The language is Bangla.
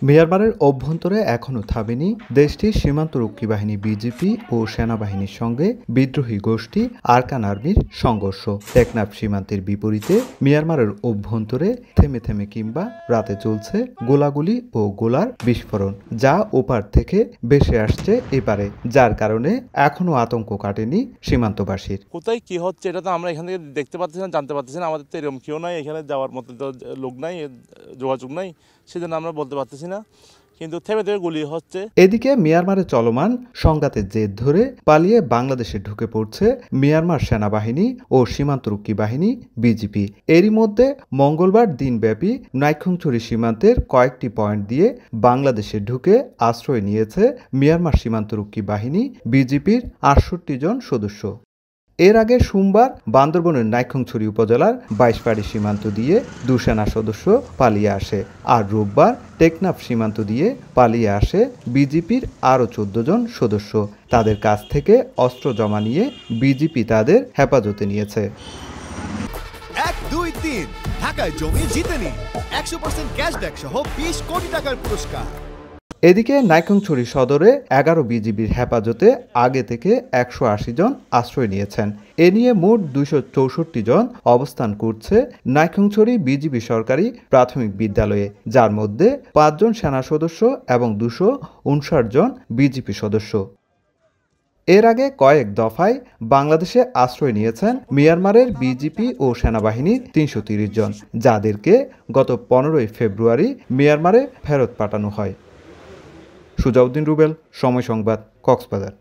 মিয়ানমারের অভ্যন্তরে এখনও থামেনি দেশটির সীমান্তরক্ষী বাহিনী বিজিপি ও সেনাবাহিনীর সঙ্গে বিদ্রোহী গোষ্ঠী আরকান আর্মির সংঘর্ষ। টেকনাফ সীমান্তের বিপরীতে মিয়ানমারের অভ্যন্তরে থেমে থেমে কিংবা রাতে চলছে গোলাগুলি ও গোলার বিস্ফোরণ, যা ওপার থেকে ভেসে আসছে এপারে, যার কারণে এখনও আতঙ্ক কাটেনি সীমান্তবাসীর। কোথায় কি হচ্ছে এটা তো আমরা এখান থেকে দেখতে পাচ্ছি না, জানতে পারতেছি না। আমাদের তো এরকম কেউ নাই, এখানে যাওয়ার মতো তো লোক নাই, যোগাযোগ নাই, সেজন্য আমরা বলতে পারতেছি না। কিন্তু থেমে থেমে গুলি হচ্ছে। এদিকে মিয়ানমারে চলমান সংঘাতের জের ধরে পালিয়ে বাংলাদেশে ঢুকে পড়ছে মিয়ানমার সেনাবাহিনী ও সীমান্তরক্ষী বাহিনী বিজিপি। এরই মধ্যে মঙ্গলবার দিনব্যাপী নাইক্ষ্যংছড়ি সীমান্তের কয়েকটি পয়েন্ট দিয়ে বাংলাদেশে ঢুকে আশ্রয় নিয়েছে মিয়ানমার সীমান্তরক্ষী বাহিনী বিজিপির ৬৮ জন সদস্য। এর আগে সোমবার বান্দরবনের নাইক্ষ্যংছড়ি উপজেলার ২২ সীমান্ত দিয়ে ২ সেনা সদস্য পালিয়ে আসে, আর রোববার টেকনাফ সীমান্ত দিয়ে পালিয়ে আসে বিজিপির আরও ১৪ জন সদস্য। তাদের কাছ থেকে অস্ত্র জমা নিয়ে বিজিপি তাদের হেফাজতে নিয়েছে। ১, ২, ৩ ঢাকায় জমি জিতে নিন ১০০% ক্যাশব্যাক সহ ২০ কোটি টাকার পুরস্কার। এদিকে নাইক্ষ্যংছড়ি সদরে ১১ বিজিবির হেফাজতে আগে থেকে ১৮০ জন আশ্রয় নিয়েছেন। এ নিয়ে মোট ২৬৪ জন অবস্থান করছে নাইক্ষ্যংছড়ি বিজিবি সরকারি প্রাথমিক বিদ্যালয়ে, যার মধ্যে ৫ জন সেনা সদস্য এবং ২৫৯ জন বিজিপি সদস্য। এর আগে কয়েক দফায় বাংলাদেশে আশ্রয় নিয়েছেন মিয়ানমারের বিজিপি ও সেনাবাহিনীর ৩৩০ জন, যাদেরকে গত ১৫ ফেব্রুয়ারি মিয়ানমারে ফেরত পাঠানো হয়। সুজাউদ্দিন রুবেল, সময় সংবাদ, কক্সবাজার।